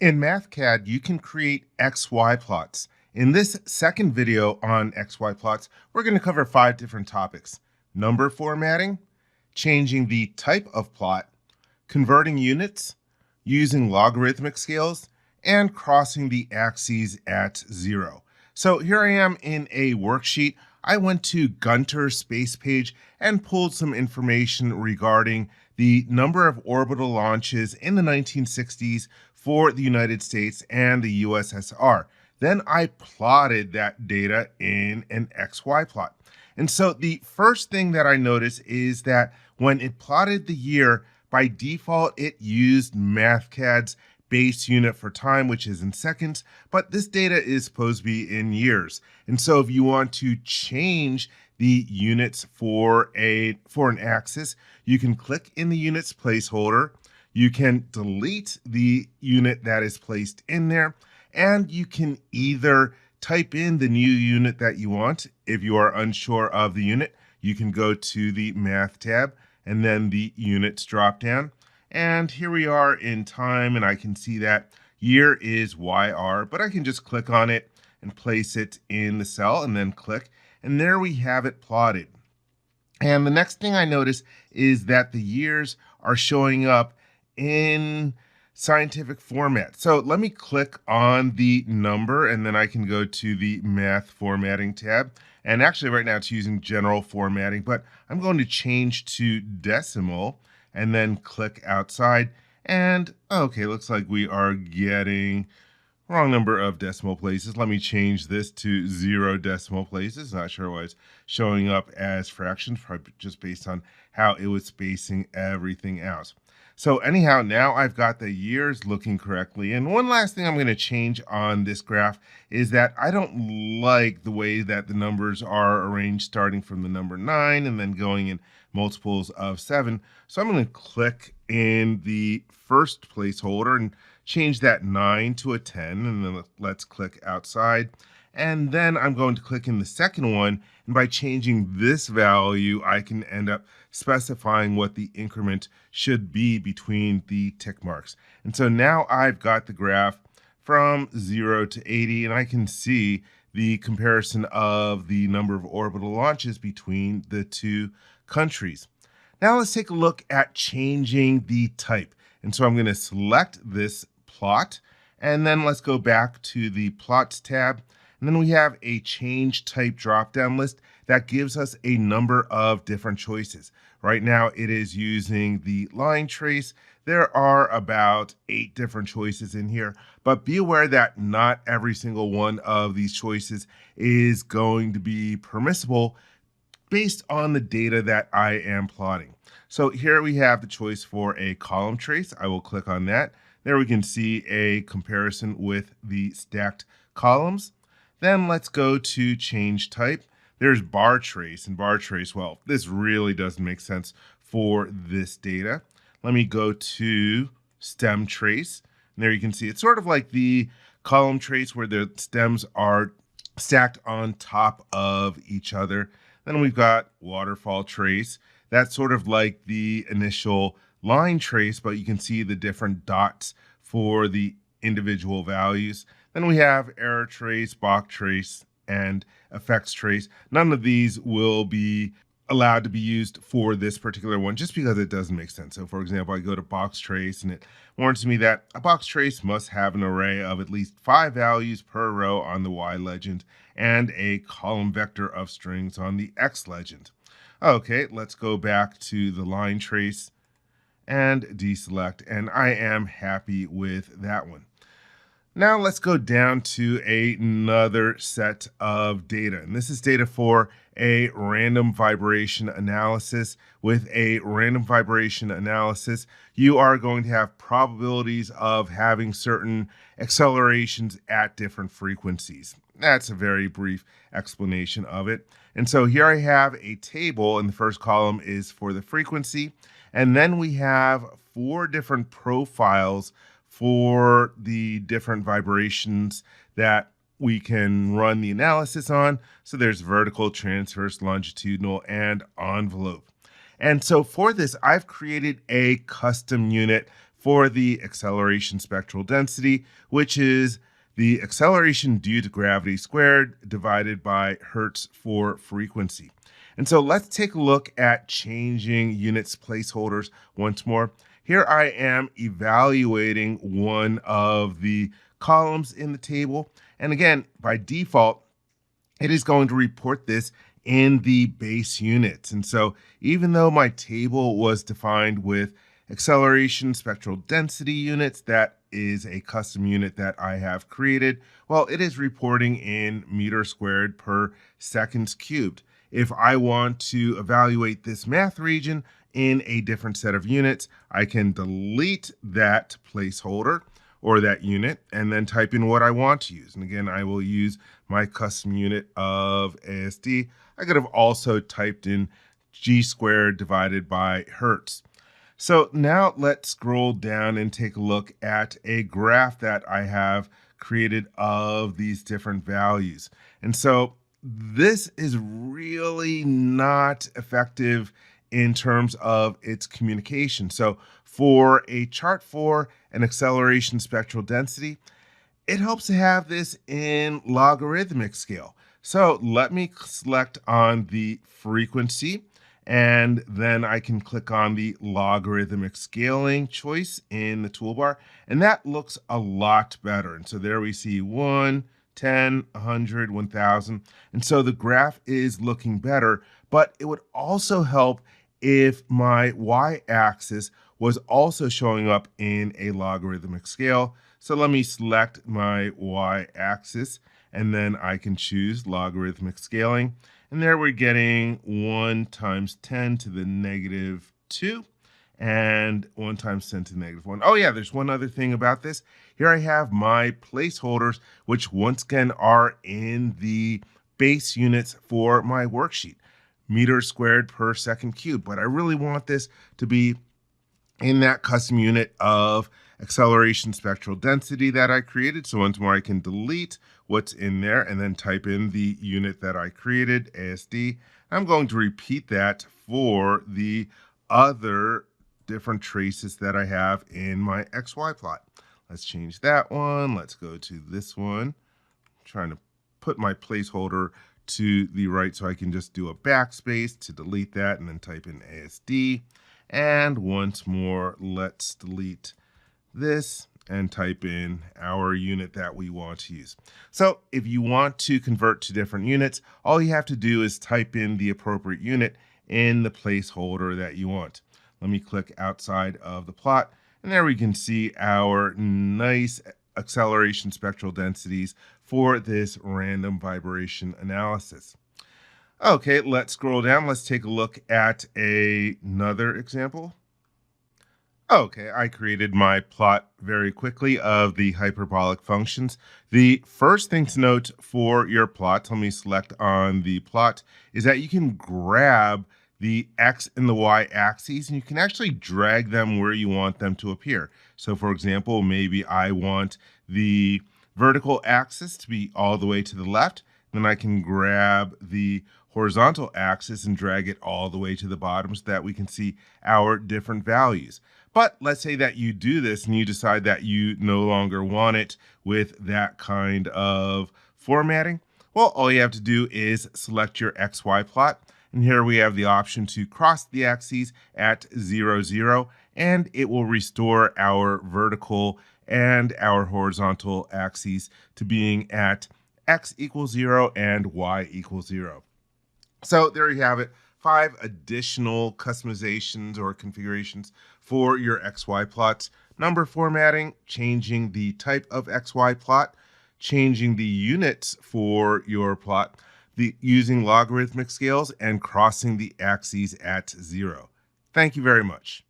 In Mathcad, you can create XY plots. In this second video on XY plots, we're going to cover 5 different topics: number formatting, changing the type of plot, converting units, using logarithmic scales, and crossing the axes at 0. So here I am in a worksheet. I went to Gunter's space page and pulled some information regarding the number of orbital launches in the 1960s for the United States and the USSR. Then I plotted that data in an XY plot. And so the first thing that I noticed is that when it plotted the year, by default, it used Mathcad's base unit for time, which is in seconds, but this data is supposed to be in years. And so if you want to change the units for an axis, you can click in the units placeholder, you can delete the unit that is placed in there, and you can either type in the new unit that you want. If you are unsure of the unit, you can go to the Math tab and then the units drop down. And here we are in time, and I can see that year is YR, but I can just click on it and place it in the cell and then click, and there we have it plotted. And the next thing I notice is that the years are showing up in scientific format. So let me click on the number, and then I can go to the Math Formatting tab. And actually right now it's using general formatting, but I'm going to change to decimal and then click outside. And okay, looks like we are getting wrong number of decimal places. Let me change this to 0 decimal places. Not sure why it's showing up as fractions, probably just based on how it was spacing everything out. So anyhow, now I've got the years looking correctly. And one last thing I'm going to change on this graph is that I don't like the way that the numbers are arranged, starting from the number 9 and then going in multiples of 7. So I'm going to click in the first placeholder and change that 9 to a 10, and then let's click outside. And then I'm going to click in the second one, and by changing this value, I can end up specifying what the increment should be between the tick marks. And so now I've got the graph from 0 to 80, and I can see the comparison of the number of orbital launches between the two countries. Now let's take a look at changing the type. And so I'm going to select this plot, and then let's go back to the Plots tab. And then we have a change type drop-down list that gives us a number of different choices. Right now it is using the line trace. There are about 8 different choices in here, but be aware that not every single one of these choices is going to be permissible based on the data that I am plotting. So here we have the choice for a column trace. I will click on that. There we can see a comparison with the stacked columns. Then let's go to change type. There's bar trace, and bar trace, well, this really doesn't make sense for this data. Let me go to stem trace. And there you can see it's sort of like the column trace where the stems are stacked on top of each other. Then we've got waterfall trace. That's sort of like the initial line trace, but you can see the different dots for the individual values. Then we have error trace, Bach trace, and effects trace. None of these will be allowed to be used for this particular one just because it doesn't make sense. So for example, I go to box trace and it warns me that a box trace must have an array of at least 5 values per row on the Y legend and a column vector of strings on the X legend. Okay, let's go back to the line trace and deselect, and I am happy with that one. Now let's go down to another set of data, and this is data for a random vibration analysis. With a random vibration analysis, you are going to have probabilities of having certain accelerations at different frequencies. That's a very brief explanation of it. And so here I have a table, and the first column is for the frequency, and then we have 4 different profiles for the different vibrations that we can run the analysis on. So there's vertical, transverse, longitudinal, and envelope. And so for this, I've created a custom unit for the acceleration spectral density, which is the acceleration due to gravity squared divided by hertz for frequency. And so let's take a look at changing units placeholders once more. Here I am evaluating one of the columns in the table. And again, by default, it is going to report this in the base units. And so even though my table was defined with acceleration spectral density units, that is a custom unit that I have created, well, it is reporting in meters squared per seconds cubed. If I want to evaluate this math region in a different set of units, I can delete that placeholder or that unit and then type in what I want to use. And again, I will use my custom unit of ASD. I could have also typed in g squared divided by hertz. So now let's scroll down and take a look at a graph that I have created of these different values. And so this is really not effective in terms of its communication. So for a chart for an acceleration spectral density, it helps to have this in logarithmic scale. So let me select on the frequency, and then I can click on the logarithmic scaling choice in the toolbar, and that looks a lot better. And so there we see 1, 10, 100, 1000. And so the graph is looking better, but it would also help if my y-axis was also showing up in a logarithmic scale. So let me select my y-axis, and then I can choose logarithmic scaling. And there we're getting 1 times 10 to the negative 2 and 1 times 10 to the negative 1. Oh yeah, there's one other thing about this. Here I have my placeholders, which once again are in the base units for my worksheet, meters squared per second cubed. But I really want this to be in that custom unit of acceleration spectral density that I created. So once more, I can delete what's in there and then type in the unit that I created, ASD. I'm going to repeat that for the other different traces that I have in my XY plot. Let's change that one. Let's go to this one. I'm trying to put my placeholder to the right so I can just do a backspace to delete that and then type in ASD. And once more, let's delete this and type in our unit that we want to use. So if you want to convert to different units, all you have to do is type in the appropriate unit in the placeholder that you want. Let me click outside of the plot, and there we can see our nice acceleration spectral densities for this random vibration analysis. Okay, let's scroll down. Let's take a look at another example. Okay, I created my plot very quickly of the hyperbolic functions. The first thing to note for your plot, let me select on the plot, is that you can grab the x and the y axes, and you can actually drag them where you want them to appear. So for example, maybe I want the vertical axis to be all the way to the left. Then I can grab the horizontal axis and drag it all the way to the bottom so that we can see our different values. But let's say that you do this and you decide that you no longer want it with that kind of formatting. Well, all you have to do is select your XY plot. And here we have the option to cross the axes at 0, 0, and it will restore our vertical and our horizontal axes to being at x equals 0 and y equals 0. So there you have it, 5 additional customizations or configurations for your XY plots. Number formatting, changing the type of XY plot, changing the units for your plot, using logarithmic scales, and crossing the axes at 0. Thank you very much.